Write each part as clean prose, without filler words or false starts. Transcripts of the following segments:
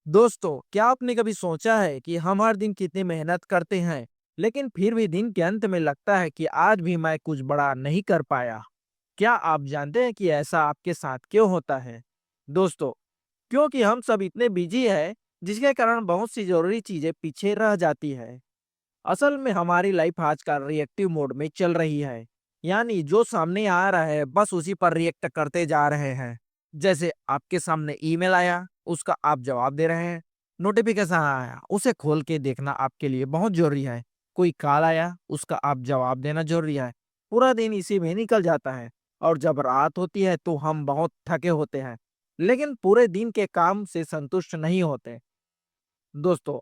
दोस्तों, क्या आपने कभी सोचा है कि हम हर दिन कितनी मेहनत करते हैं, लेकिन फिर भी दिन के अंत में लगता है कि आज भी मैं कुछ बड़ा नहीं कर पाया? क्या आप जानते हैं कि ऐसा आपके साथ क्यों होता है? दोस्तों, क्योंकि हम सब इतने बिजी हैं, जिसके कारण बहुत सी जरूरी चीजें पीछे रह जाती है। असल में हमारी लाइफ आजकल रिएक्टिव मोड में चल रही है। यानी जो सामने आ रहा है बस उसी पर रिएक्ट करते जा रहे हैं। जैसे आपके सामने ईमेल आया, उसका आप जवाब दे रहे हैं। नोटिफिकेशन आया, उसे खोल के देखना आपके लिए बहुत जरूरी है। कोई कॉल आया, उसका आप जवाब देना जरूरी है। पूरा दिन इसी में निकल जाता है। और जब रात होती है तो हम बहुत थके होते हैं, लेकिन पूरे दिन के काम से संतुष्ट नहीं होते। दोस्तों,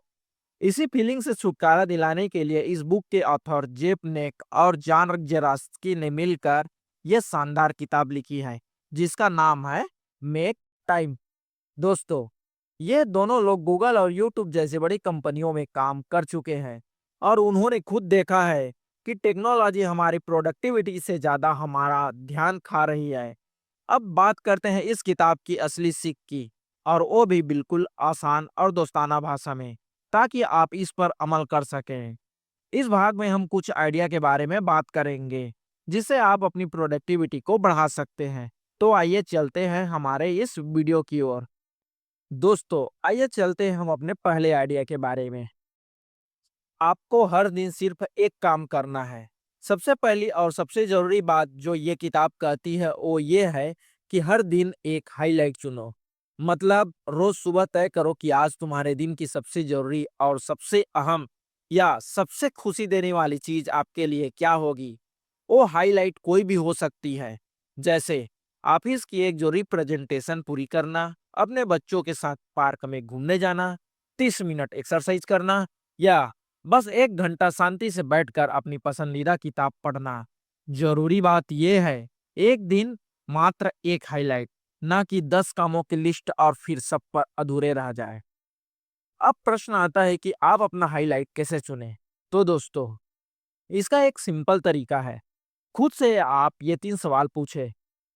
इसी फीलिंग से छुटकारा दिलाने के लिए इस बुक के ऑथर जेफ नेक और जॉन जेरास्की ने मिलकर यह शानदार किताब लिखी है, जिसका नाम है मेक टाइम। दोस्तों, ये दोनों लोग गूगल और यूट्यूब जैसे बड़ी कंपनियों में काम कर चुके हैं, और उन्होंने खुद देखा है कि टेक्नोलॉजी हमारी प्रोडक्टिविटी से ज्यादा हमारा ध्यान खा रही है। अब बात करते हैं इस किताब की असली सीख की, और वो भी बिल्कुल आसान और दोस्ताना भाषा में, ताकि आप इस पर अमल कर सकें। इस भाग में हम कुछ आइडिया के बारे में बात करेंगे, जिससे आप अपनी प्रोडक्टिविटी को बढ़ा सकते हैं। तो आइए चलते हैं हमारे इस वीडियो की ओर। दोस्तों, आइए चलते हैं हम अपने पहले आइडिया के बारे में। आपको हर दिन सिर्फ एक काम करना है। सबसे पहली और सबसे जरूरी बात जो ये किताब कहती है वो ये है कि हर दिन एक हाईलाइट चुनो। मतलब रोज सुबह तय करो कि आज तुम्हारे दिन की सबसे जरूरी और सबसे अहम या सबसे खुशी देने वाली चीज आपके लिए क्या होगी। वो हाईलाइट कोई भी हो सकती है। जैसे ऑफिस की एक जरूरी प्रेजेंटेशन पूरी करना, अपने बच्चों के साथ पार्क में घूमने जाना, 30 मिनट एक्सरसाइज करना, या बस 1 घंटा शांति से बैठकर अपनी पसंदीदा किताब पढ़ना। जरूरी बात यह है, एक दिन मात्र एक हाईलाइट, ना कि 10 कामों की लिस्ट और फिर सब पर अधूरे रह जाए। अब प्रश्न आता है कि आप अपना हाईलाइट कैसे चुनें। तो दोस्तों, इसका एक सिंपल तरीका है। खुद से आप ये 3 सवाल पूछे।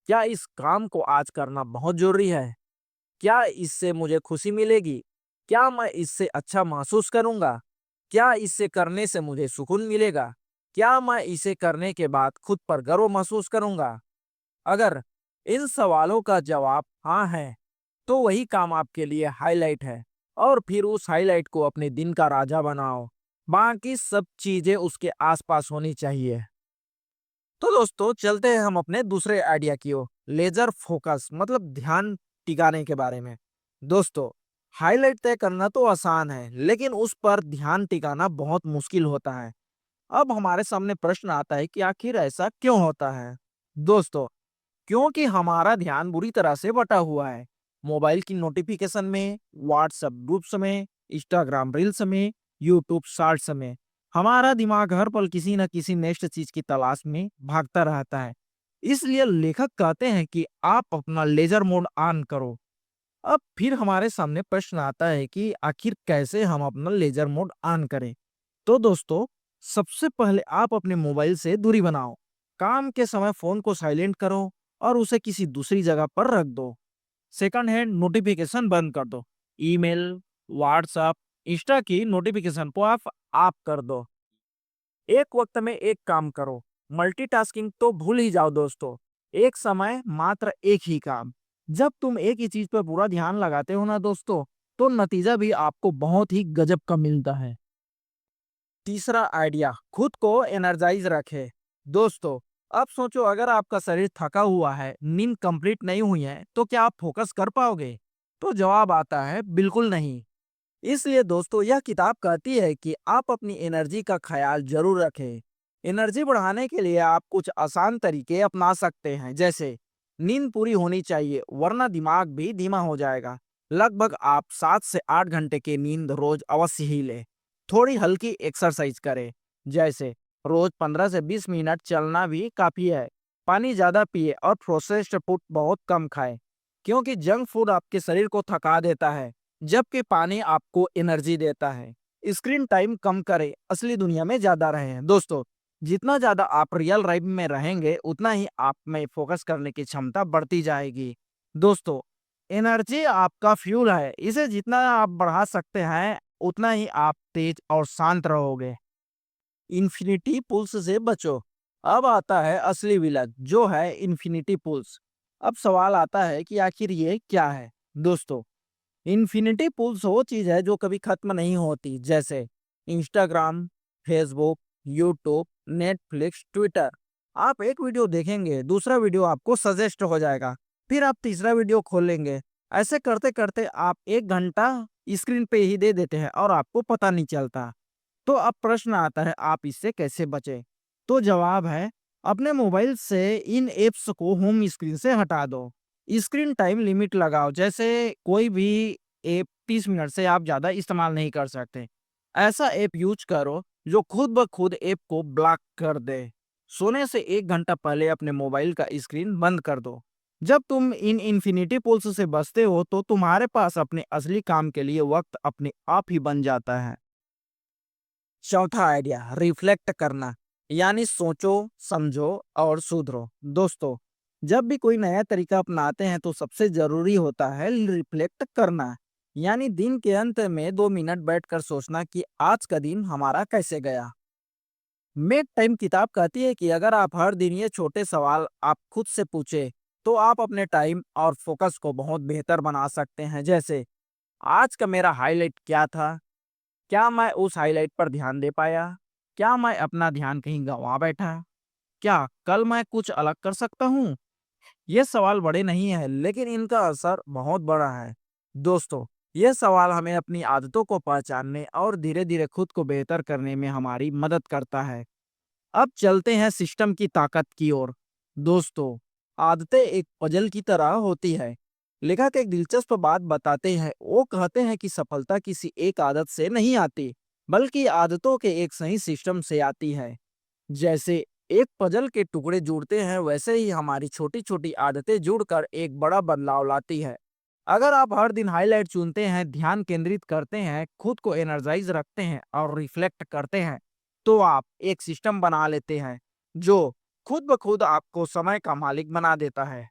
क्या इस काम को आज करना बहुत जरूरी है? क्या इससे मुझे खुशी मिलेगी? क्या मैं इससे अच्छा महसूस करूंगा? क्या इसे करने से मुझे सुकून मिलेगा? क्या मैं इसे करने के बाद खुद पर गर्व महसूस करूंगा? अगर इन सवालों का जवाब हाँ है, तो वही काम आपके लिए हाईलाइट है। और फिर उस हाईलाइट को अपने दिन का राजा बनाओ। बाकी सब चीजें उसके आसपास होनी चाहिए। तो दोस्तों, चलते हैं हम अपने दूसरे आइडिया की ओर, लेजर फोकस मतलब ध्यान टिकाने के बारे में। दोस्तों, हाईलाइट तय करना तो आसान है, लेकिन उस पर ध्यान टिकाना बहुत मुश्किल होता है। अब हमारे सामने प्रश्न आता है कि आखिर ऐसा क्यों होता है? दोस्तों, क्योंकि हमारा ध्यान बुरी तरह से बटा हुआ है। मोबाइल की नोटिफिकेशन में, व्हाट्सएप ग्रुप्स में, इंस्टाग्राम रील्स में, यूट्यूब शॉर्ट्स में हमारा दिमाग हर पल किसी न किसी नेक्स्ट चीज की तलाश में भागता रहता है। इसलिए लेखक कहते हैं कि आप अपना लेजर मोड ऑन करो। अब फिर हमारे सामने प्रश्न आता है कि आखिर कैसे हम अपना लेजर मोड ऑन करें। तो दोस्तों, सबसे पहले आप अपने मोबाइल से दूरी बनाओ। काम के समय फोन को साइलेंट करो और उसे किसी दूसरी जगह पर रख दो। सेकंड हैंड नोटिफिकेशन बंद कर दो। ईमेल, व्हाट्सएप, इंस्टा की नोटिफिकेशन को आप ऑफ कर दो। एक वक्त में एक काम करो। मल्टीटास्किंग तो भूल ही जाओ दोस्तों। एक समय मात्र एक ही काम। जब तुम एक ही चीज पर पूरा ध्यान लगाते हो ना दोस्तों, तो नतीजा भी आपको बहुत ही गजब का मिलता है। तीसरा आइडिया, खुद को एनर्जाइज रखे। दोस्तों, अब सोचो, अगर आपका शरीर थका हुआ है, नींद कंप्लीट नहीं हुई है, तो क्या आप फोकस कर पाओगे? तो जवाब आता है बिल्कुल नहीं। इसलिए दोस्तों, यह किताब कहती है कि आप अपनी एनर्जी का ख्याल जरूर रखें। एनर्जी बढ़ाने के लिए आप कुछ आसान तरीके अपना सकते हैं, जैसे नींद पूरी होनी चाहिए, वरना दिमाग भी धीमा हो जाएगा। लगभग आप 7 से 8 घंटे की नींद रोज अवश्य ही लें। थोड़ी हल्की एक्सरसाइज करें, जैसे रोज 15 से 20 मिनट चलना भी काफी है। पानी ज्यादा पिए और प्रोसेस्ड फूड बहुत कम खाएं, क्योंकि जंक फूड आपके शरीर को थका देता है, जबकि पानी आपको एनर्जी देता है। स्क्रीन टाइम कम करें, असली दुनिया में ज्यादा रहें। दोस्तों, जितना ज्यादा आप रियल लाइफ में रहेंगे, उतना ही आप में फोकस करने की क्षमता बढ़ती जाएगी। दोस्तों, एनर्जी आपका फ्यूल है, इसे जितना आप बढ़ा सकते हैं उतना ही आप तेज और शांत रहोगे। इन्फिनिटी पुल्स से बचो। अब आता है असली विलन जो है इन्फिनिटी पुल्स। अब सवाल आता है कि आखिर ये क्या है। दोस्तों, इन्फिनिटी पुल्स वो चीज है जो कभी खत्म नहीं होती, जैसे Instagram, Facebook, YouTube, Netflix, Twitter. आप एक वीडियो देखेंगे, दूसरा वीडियो आपको सजेस्ट हो जाएगा, फिर आप तीसरा वीडियो खोलेंगे। ऐसे करते करते आप 1 घंटा स्क्रीन पे ही दे देते हैं और आपको पता नहीं चलता। तो अब प्रश्न आता है, आप इससे कैसे बचें? तो जवाब है, अपने मोबाइल से इन ऐप्स को होम स्क्रीन से हटा दो। स्क्रीन टाइम लिमिट लगाओ, जैसे कोई भी ऐप 30 मिनट से आप ज़्यादा इस्तेमाल नहीं कर सकते। ऐसा ऐप यूज करो जो खुद ब खुद ऐप को ब्लॉक कर दे। सोने से 1 घंटा पहले अपने मोबाइल का स्क्रीन बंद कर दो। जब तुम इन इन्फिनिटी पुल्स से बचते हो तो तुम्हारे पास अपने असली काम के लिए वक्त अपने आप ही बन जाता है। चौथा आइडिया, रिफ्लेक्ट करना, यानी सोचो, समझो और सुधरो। दोस्तों, जब भी कोई नया तरीका अपनाते हैं तो सबसे जरूरी होता है रिफ्लेक्ट करना, यानी दिन के अंत में 2 मिनट बैठकर सोचना कि आज का दिन हमारा कैसे गया। मेक टाइम किताब कहती है कि अगर आप हर दिन ये छोटे सवाल आप खुद से पूछे तो आप अपने टाइम और फोकस को बहुत बेहतर बना सकते हैं। जैसे, आज का मेरा हाईलाइट क्या था? क्या मैं उस हाइलाइट पर ध्यान दे पाया? क्या मैं अपना ध्यान कहीं गंवा बैठा? क्या कल मैं कुछ अलग कर सकता हूँ? ये सवाल बड़े नहीं है, लेकिन इनका असर बहुत बड़ा है। दोस्तों, ये सवाल हमें अपनी आदतों को पहचानने और धीरे धीरे खुद को बेहतर करने में हमारी मदद करता है। अब चलते हैं सिस्टम की ताकत की ओर। दोस्तों, आदतें एक पजल की तरह होती है। लेखक एक दिलचस्प बात बताते हैं। वो कहते हैं कि सफलता किसी एक आदत से नहीं आती, बल्कि आदतों के एक सही सिस्टम से आती है। जैसे एक पजल के टुकड़े जुड़ते हैं, वैसे ही हमारी छोटी छोटी आदतें जुड़कर एक बड़ा बदलाव लाती है। अगर आप हर दिन हाईलाइट चुनते हैं, ध्यान केंद्रित करते हैं, खुद को एनर्जाइज रखते हैं और रिफ्लेक्ट करते हैं, तो आप एक सिस्टम बना लेते हैं जो खुद ब खुद आपको समय का मालिक बना देता है।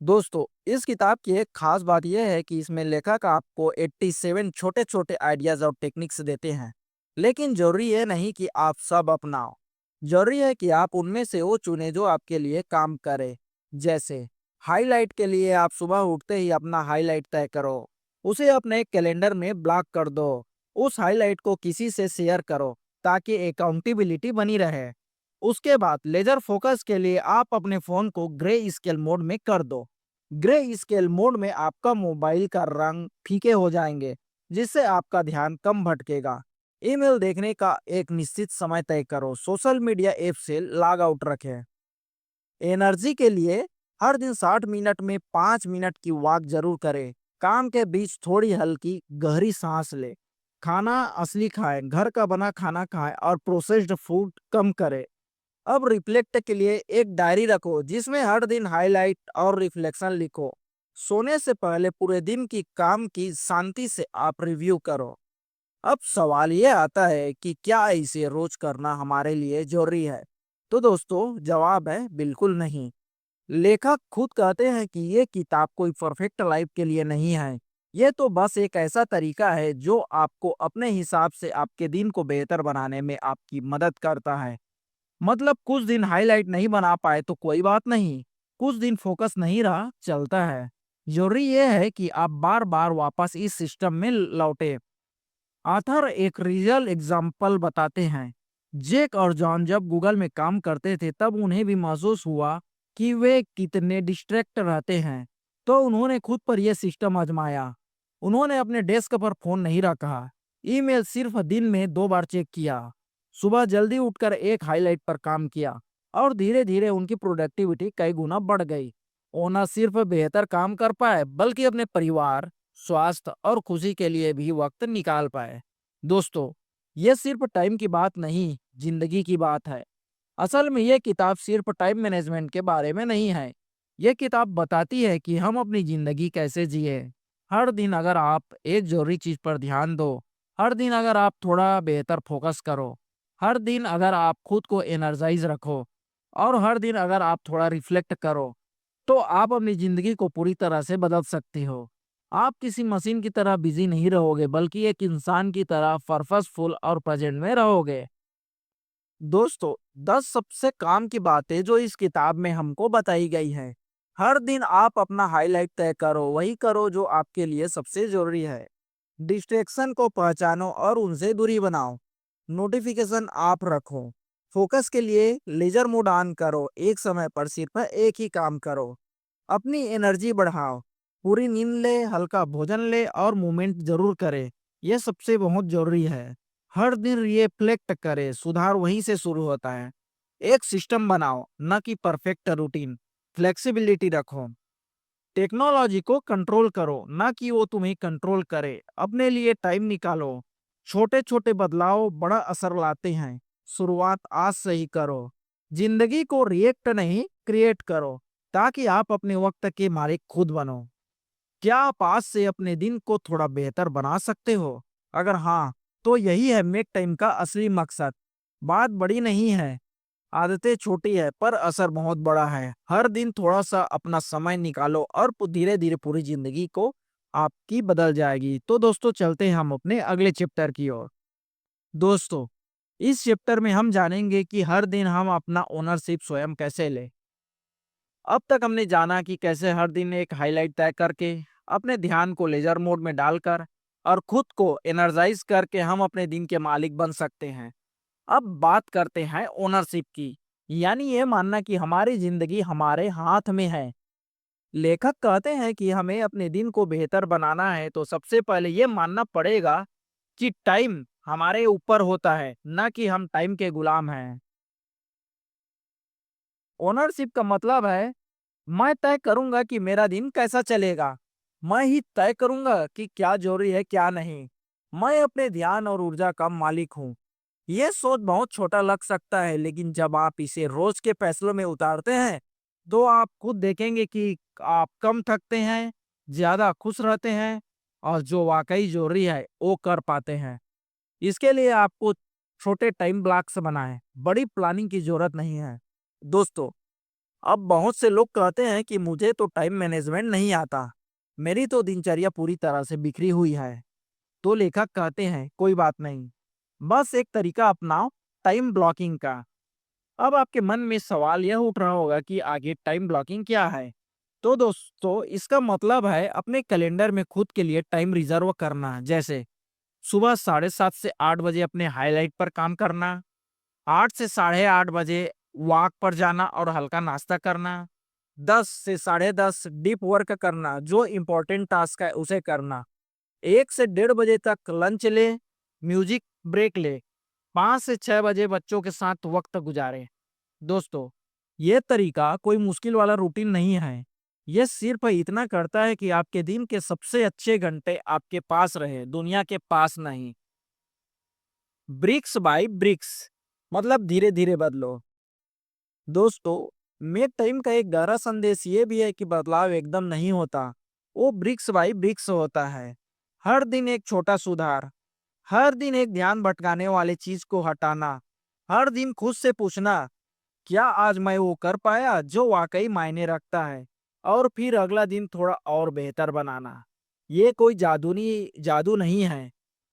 दोस्तों, इस किताब की एक खास बात यह है कि इसमें लेखक आपको 87 छोटे छोटे आइडियाज और टेक्निक्स देते हैं। लेकिन जरूरी ये नहीं कि आप सब अपनाओ। जरूरी है कि आप उनमें से वो चुने जो आपके लिए काम करे। जैसे, हाईलाइट के लिए आप सुबह उठते ही अपना हाईलाइट तय करो, उसे अपने कैलेंडर में ब्लॉक कर दो। उस हाईलाइट को किसी से शेयर करो ताकि अकाउंटेबिलिटी बनी रहे। उसके बाद लेजर फोकस के लिए आप अपने फोन को ग्रे स्केल मोड में कर दो। ग्रे स्केल मोड में आपका मोबाइल का रंग फीके हो जाएंगे, जिससे आपका ध्यान कम भटकेगा। ईमेल देखने का एक निश्चित समय तय करो। सोशल मीडिया ऐप से लॉग आउट रखें। एनर्जी के लिए हर दिन 60 मिनट में 5 मिनट की वॉक जरूर करें। काम के बीच थोड़ी हल्की गहरी सांस ले। खाना असली खाएं, घर का बना खाना खाएं और प्रोसेस्ड फूड कम करें। अब रिफ्लेक्ट के लिए एक डायरी रखो जिसमें हर दिन हाईलाइट और रिफ्लेक्शन लिखो। सोने से पहले पूरे दिन की काम की शांति से आप रिव्यू करो। अब सवाल ये आता है कि क्या इसे रोज करना हमारे लिए जरूरी है? तो दोस्तों, जवाब है बिल्कुल नहीं। लेखक खुद कहते हैं कि ये किताब कोई परफेक्ट लाइफ के लिए नहीं है। ये तो बस एक ऐसा तरीका है जो आपको अपने हिसाब से आपके दिन को बेहतर बनाने में आपकी मदद करता है। मतलब कुछ दिन हाईलाइट नहीं बना पाए तो कोई बात नहीं, कुछ दिन फोकस नहीं रहा, चलता है। जरूरी यह है कि आप बार बार वापस इस सिस्टम में लौटे। आथर एक रियल एग्जाम्पल बताते हैं। जेक और जॉन जब गूगल में काम करते थे तब उन्हें भी महसूस हुआ कि वे कितने डिस्ट्रैक्ट रहते हैं। तो उन्होंने खुद पर यह सिस्टम आजमाया। उन्होंने अपने डेस्क पर फोन नहीं रखा, ईमेल सिर्फ दिन में 2 बार चेक किया, सुबह जल्दी उठकर एक हाईलाइट पर काम किया और धीरे धीरे उनकी प्रोडक्टिविटी कई गुना बढ़ गई। वो न सिर्फ बेहतर काम कर पाए बल्कि अपने परिवार, स्वास्थ्य और खुशी के लिए भी वक्त निकाल पाए। दोस्तों, ये सिर्फ टाइम की बात नहीं, जिंदगी की बात है। असल में ये किताब सिर्फ टाइम मैनेजमेंट के बारे में नहीं है। ये किताब बताती है कि हम अपनी जिंदगी कैसे जिए। हर दिन अगर आप एक जरूरी चीज पर ध्यान दो, हर दिन अगर आप थोड़ा बेहतर फोकस करो, हर दिन अगर आप खुद को एनर्जाइज रखो और हर दिन अगर आप थोड़ा रिफ्लेक्ट करो, तो आप अपनी जिंदगी को पूरी तरह से बदल सकते हो। आप किसी मशीन की तरह बिजी नहीं रहोगे, बल्कि एक इंसान की तरह पर्पसफुल और प्रेजेंट में रहोगे। दोस्तों, 10 सबसे काम की बातें जो इस किताब में हमको बताई गई है। हर दिन आप अपना हाईलाइट तय करो, वही करो जो आपके लिए सबसे जरूरी है। डिस्ट्रैक्शन को पहचानो और उनसे दूरी बनाओ। नोटिफिकेशन आप रखो। फोकस के लिए लेजर मोड ऑन करो, एक समय पर सिर्फ एक ही काम करो। अपनी एनर्जी बढ़ाओ। पूरी नींद ले, हल्का भोजन ले और मूवमेंट जरूर करे। यह सबसे बहुत जरूरी है। हर दिन रिफ्लेक्ट करे, सुधार वहीं से शुरू होता है। एक सिस्टम बनाओ, न कि परफेक्ट रूटीन। फ्लेक्सिबिलिटी रखो। टेक्नोलॉजी को कंट्रोल करो, ना कि वो तुम्हें कंट्रोल करे। अपने लिए टाइम निकालो। छोटे छोटे बदलाव बड़ा असर लाते हैं। शुरुआत आज से ही करो। जिंदगी को रिएक्ट नहीं, क्रिएट करो, ताकि आप अपने वक्त के मालिक खुद बनो। क्या आप आज से अपने दिन को थोड़ा बेहतर बना सकते हो? अगर हाँ, तो यही है मेक टाइम का असली मकसद। बात बड़ी नहीं है, आदतें छोटी है पर असर बहुत बड़ा है। हर दिन थोड़ा सा अपना समय निकालो और धीरे धीरे पूरी जिंदगी को आपकी बदल जाएगी। तो दोस्तों, चलते हैं हम अपने अगले चैप्टर की ओर। दोस्तों, इस चैप्टर में हम जानेंगे कि हर दिन हम अपना ओनरशिप स्वयं कैसे ले। अब तक हमने जाना कि कैसे हर दिन एक हाईलाइट तय करके, अपने ध्यान को लेजर मोड में डालकर और खुद को एनर्जाइज करके हम अपने दिन के मालिक बन सकते हैं। अब बात करते हैं ओनरशिप की, यानी ये मानना कि हमारी जिंदगी हमारे हाथ में है। लेखक कहते हैं कि हमें अपने दिन को बेहतर बनाना है तो सबसे पहले ये मानना पड़ेगा कि टाइम हमारे ऊपर होता है, न कि हम टाइम के गुलाम हैं। ओनरशिप का मतलब है मैं तय करूंगा कि मेरा दिन कैसा चलेगा। मैं ही तय करूंगा कि क्या जरूरी है क्या नहीं। मैं अपने ध्यान और ऊर्जा का मालिक हूँ। ये सोच बहुत छोटा लग सकता है, लेकिन जब आप इसे रोज के फैसलों में उतारते हैं तो आप खुद देखेंगे कि आप कम थकते हैं, ज्यादा खुश रहते हैं और जो वाकई जरूरी है वो कर पाते हैं। इसके लिए आपको छोटे टाइम ब्लॉक्स बनाएं, बड़ी प्लानिंग की जरूरत नहीं है। दोस्तों, अब बहुत से लोग कहते हैं कि मुझे तो टाइम मैनेजमेंट नहीं आता, मेरी तो दिनचर्या पूरी तरह से बिखरी हुई है। तो लेखक कहते हैं कोई बात नहीं, बस एक तरीका अपनाओ, टाइम ब्लॉकिंग का। अब आपके मन में सवाल यह उठ रहा होगा कि आगे टाइम ब्लॉकिंग क्या है। तो दोस्तों, इसका मतलब है अपने कैलेंडर में खुद के लिए टाइम रिजर्व करना। जैसे सुबह 7:30 से 8 बजे अपने हाईलाइट पर काम करना, 8 से 8:30 बजे वॉक पर जाना और हल्का नाश्ता करना, 10 से 10:30 डीप वर्क करना, जो इम्पोर्टेंट टास्क है उसे करना, 1 से 1:30 बजे तक लंच ले, म्यूजिक ब्रेक ले, 5 से 6 बजे बच्चों के साथ वक्त गुजारे। दोस्तों, ये तरीका कोई मुश्किल वाला रूटीन नहीं है। यह सिर्फ इतना करता है कि आपके दिन के सबसे अच्छे घंटे आपके पास रहे, दुनिया के पास नहीं। ब्रिक्स बाय ब्रिक्स मतलब धीरे धीरे बदलो। दोस्तों, मेक टाइम का एक गहरा संदेश ये भी है कि बदलाव एकदम नहीं होता, वो ब्रिक्स बाय ब्रिक्स होता है। हर दिन एक छोटा सुधार, हर दिन एक ध्यान भटकाने वाले चीज को हटाना, हर दिन खुद से पूछना क्या आज मैं वो कर पाया जो वाकई मायने रखता है, और फिर अगला दिन थोड़ा और बेहतर बनाना। ये कोई जादू नहीं है,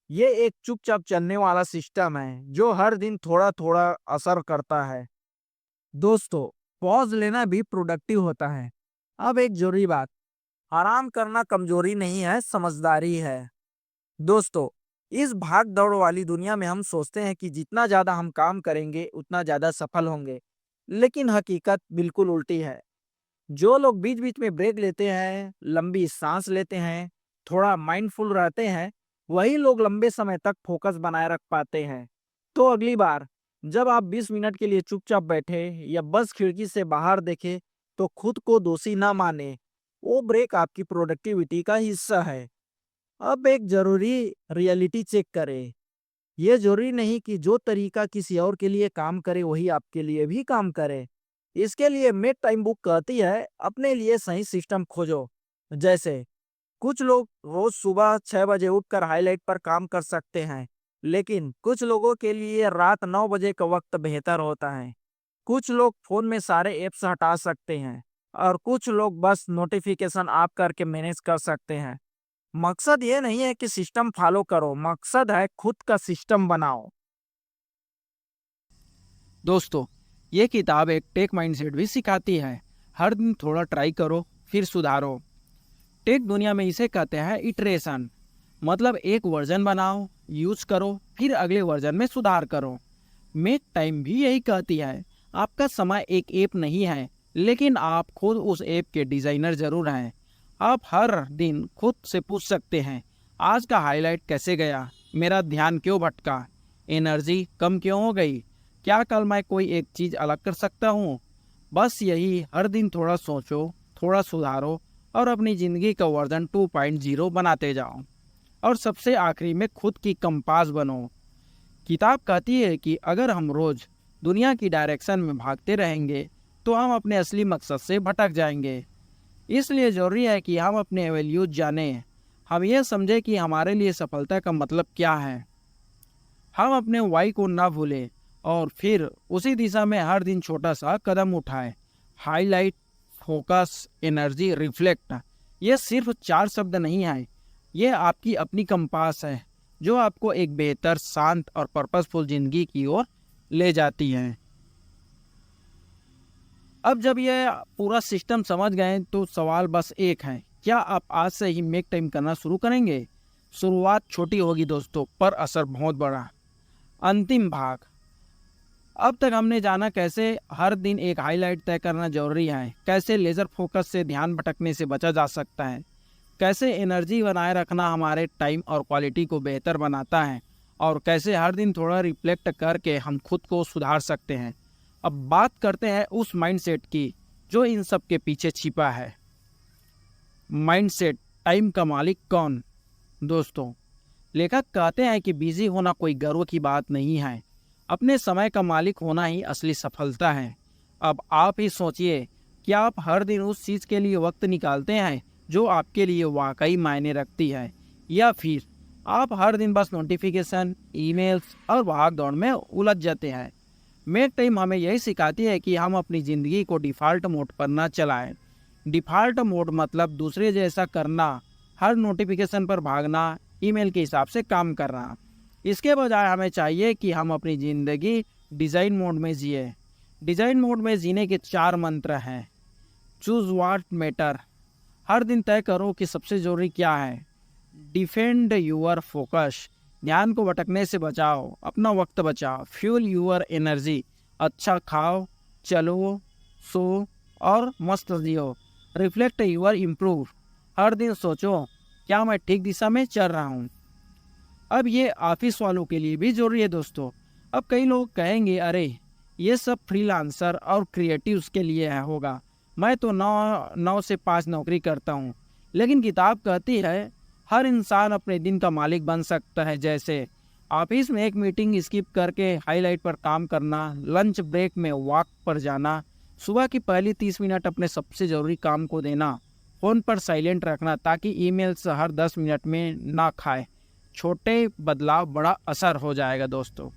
ये एक चुपचाप चलने वाला सिस्टम है जो हर दिन थोड़ा थोड़ा असर करता है। दोस्तों, पॉज लेना भी प्रोडक्टिव होता है। अब एक जरूरी बात, आराम करना कमजोरी नहीं है, समझदारी है। दोस्तों, इस भाग दौड़ वाली दुनिया में हम सोचते हैं कि जितना ज्यादा हम काम करेंगे उतना ज्यादा सफल होंगे, लेकिन हकीकत बिल्कुल उल्टी है। जो लोग बीच बीच में ब्रेक लेते हैं, लंबी सांस लेते हैं, थोड़ा माइंडफुल रहते हैं, वही लोग लंबे समय तक फोकस बनाए रख पाते हैं। तो अगली बार जब आप 20 मिनट के लिए चुपचाप बैठे या बस खिड़की से बाहर देखे, तो खुद को दोषी ना माने। वो ब्रेक आपकी प्रोडक्टिविटी का हिस्सा है। अब एक जरूरी रियलिटी चेक करें। ये जरूरी नहीं कि जो तरीका किसी और के लिए काम करे वही आपके लिए भी काम करे। इसके लिए मेक टाइम बुक कहती है अपने लिए सही सिस्टम खोजो। जैसे कुछ लोग रोज सुबह 6 बजे उठकर हाईलाइट पर काम कर सकते हैं, लेकिन कुछ लोगों के लिए रात 9 बजे का वक्त बेहतर होता है। कुछ लोग फोन में सारे ऐप्स हटा सकते हैं और कुछ लोग बस नोटिफिकेशन ऑफ करके मैनेज कर सकते हैं। मकसद ये नहीं है कि सिस्टम फॉलो करो, मकसद है खुद का सिस्टम बनाओ। दोस्तों, ये किताब एक टेक माइंडसेट भी सिखाती है। हर दिन थोड़ा ट्राई करो, फिर सुधारो। टेक दुनिया में इसे कहते हैं इटरेशन। मतलब एक वर्जन बनाओ, यूज करो, फिर अगले वर्जन में सुधार करो। मेक टाइम भी यही कहती है, आपका समय एक ऐप नहीं है, लेकिन आप खुद उस ऐप के डिजाइनर जरूर हैं। आप हर दिन खुद से पूछ सकते हैं, आज का हाईलाइट कैसे गया, मेरा ध्यान क्यों भटका, एनर्जी कम क्यों हो गई, क्या कल मैं कोई एक चीज़ अलग कर सकता हूँ। बस यही, हर दिन थोड़ा सोचो, थोड़ा सुधारो और अपनी ज़िंदगी का वर्जन 2.0 बनाते जाओ। और सबसे आखिरी में खुद की कंपास बनो। किताब कहती है कि अगर हम रोज दुनिया की डायरेक्शन में भागते रहेंगे तो हम अपने असली मकसद से भटक जाएंगे। इसलिए ज़रूरी है कि हम अपने वैल्यूज जानें। हम ये समझें कि हमारे लिए सफलता का मतलब क्या है। हम अपने वाई को ना भूलें और फिर उसी दिशा में हर दिन छोटा सा कदम उठाएं। हाईलाइट, फोकस, एनर्जी, रिफ्लेक्ट, ये सिर्फ 4 शब्द नहीं हैं। ये आपकी अपनी कंपास है जो आपको एक बेहतर, शांत और पर्पसफुल जिंदगी की ओर ले जाती है। अब जब ये पूरा सिस्टम समझ गए तो सवाल बस एक है, क्या आप आज से ही मेक टाइम करना शुरू करेंगे? शुरुआत छोटी होगी दोस्तों, पर असर बहुत बड़ा। अंतिम भाग। अब तक हमने जाना कैसे हर दिन एक हाईलाइट तय करना जरूरी है, कैसे लेजर फोकस से ध्यान भटकने से बचा जा सकता है, कैसे एनर्जी बनाए रखना हमारे टाइम और क्वालिटी को बेहतर बनाता है, और कैसे हर दिन थोड़ा रिफ्लेक्ट करके हम खुद को सुधार सकते हैं। अब बात करते हैं उस माइंडसेट की जो इन सब के पीछे छिपा है। माइंडसेट, टाइम का मालिक कौन? दोस्तों, लेखक कहते हैं कि बिजी होना कोई गर्व की बात नहीं है, अपने समय का मालिक होना ही असली सफलता है। अब आप ही सोचिए, क्या आप हर दिन उस चीज़ के लिए वक्त निकालते हैं जो आपके लिए वाकई मायने रखती है, या फिर आप हर दिन बस नोटिफिकेशन, ईमेल्स और भाग दौड़ में उलझ जाते हैं? मेक टाइम हमें यही सिखाती है कि हम अपनी ज़िंदगी को डिफ़ॉल्ट मोड पर न चलाएं। डिफ़ॉल्ट मोड मतलब दूसरे जैसा करना, हर नोटिफिकेशन पर भागना, ईमेल के हिसाब से काम करना। इसके बजाय हमें चाहिए कि हम अपनी ज़िंदगी डिज़ाइन मोड में जिए। डिज़ाइन मोड में जीने के 4 मंत्र हैं। चूज़ व्हाट मैटर, हर दिन तय करो कि सबसे ज़रूरी क्या है। डिफेंड यूर फोकस, ध्यान को भटकने से बचाओ, अपना वक्त बचाओ। फ्यूल यूर एनर्जी, अच्छा खाओ, चलो, सो और मस्त जियो। रिफ्लेक्ट यूर इम्प्रूव, हर दिन सोचो, क्या मैं ठीक दिशा में चल रहा हूँ। अब ये ऑफिस वालों के लिए भी जरूरी है दोस्तों। अब कई लोग कहेंगे, अरे ये सब फ्रीलांसर और क्रिएटिव्स के लिए है होगा, मैं तो 9 से 5 नौकरी करता हूँ। लेकिन किताब कहती है हर इंसान अपने दिन का मालिक बन सकता है। जैसे ऑफिस में एक मीटिंग स्किप करके हाईलाइट पर काम करना, लंच ब्रेक में वॉक पर जाना, सुबह की पहली 30 मिनट अपने सबसे ज़रूरी काम को देना, फ़ोन पर साइलेंट रखना ताकि ईमेल्स हर 10 मिनट में ना खाए। छोटे बदलाव बड़ा असर हो जाएगा दोस्तों।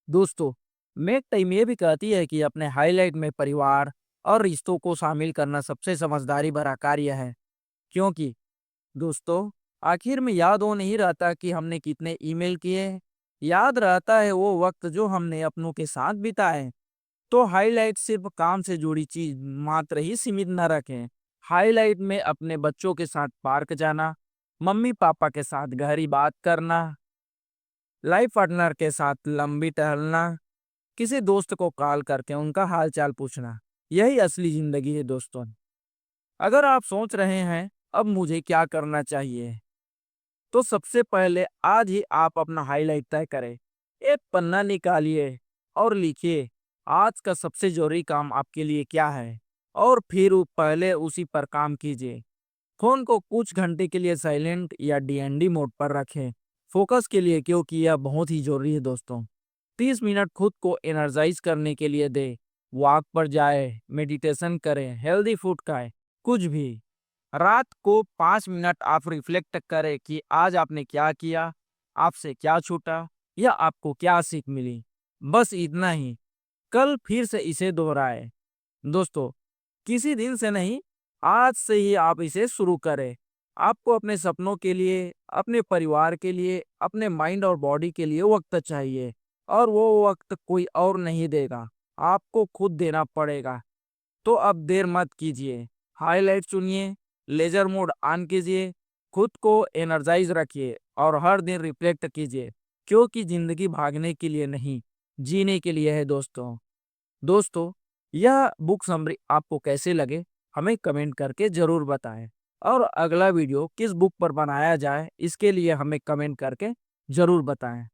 दोस्तों, मेक टाइम ये भी कहती है कि अपने हाईलाइट में परिवार और रिश्तों को शामिल करना सबसे समझदारी भरा कार्य है। क्योंकि दोस्तों, आखिर में याद वो नहीं रहता कि हमने कितने ईमेल किए हैं, याद रहता है वो वक्त जो हमने अपनों के साथ बिताए। तो हाईलाइट सिर्फ काम से जुड़ी चीज मात्र ही सीमित न रखें। हाईलाइट में अपने बच्चों के साथ पार्क जाना, मम्मी पापा के साथ गहरी बात करना, लाइफ पार्टनर के साथ लंबी टहलना, किसी दोस्त को कॉल करके उनका हाल चाल पूछना, यही असली जिंदगी है दोस्तों। अगर आप सोच रहे हैं अब मुझे क्या करना चाहिए, तो सबसे पहले आज ही आप अपना हाईलाइट तय करें। एक पन्ना निकालिए और लिखिए आज का सबसे जरूरी काम आपके लिए क्या है, और फिर पहले उसी पर काम कीजिए। फोन को कुछ घंटे के लिए साइलेंट या डीएनडी मोड पर रखें, फोकस के लिए, क्योंकि यह बहुत ही जरूरी है दोस्तों। 30 मिनट खुद को एनर्जाइज करने के लिए दे, वॉक पर जाए, मेडिटेशन करें, हेल्दी फूड खाएं, कुछ भी। रात को 5 मिनट आप रिफ्लेक्ट करें कि आज आपने क्या किया, आपसे क्या छूटा, या आपको क्या सीख मिली। बस इतना ही, कल फिर से इसे दोहराए। दोस्तों, किसी दिन से नहीं, आज से ही आप इसे शुरू करें। आपको अपने सपनों के लिए, अपने परिवार के लिए, अपने माइंड और बॉडी के लिए वक्त चाहिए और वो वक्त कोई और नहीं देगा, आपको खुद देना पड़ेगा। तो अब देर मत कीजिए, हाईलाइट चुनिए, लेजर मोड ऑन कीजिए, खुद को एनर्जाइज रखिए और हर दिन रिफ्लेक्ट कीजिए, क्योंकि जिंदगी भागने के लिए नहीं, जीने के लिए है दोस्तों। दोस्तों, यह बुक समरी आपको कैसे लगे, हमें कमेंट करके ज़रूर बताएं और अगला वीडियो किस बुक पर बनाया जाए, इसके लिए हमें कमेंट करके ज़रूर बताएं।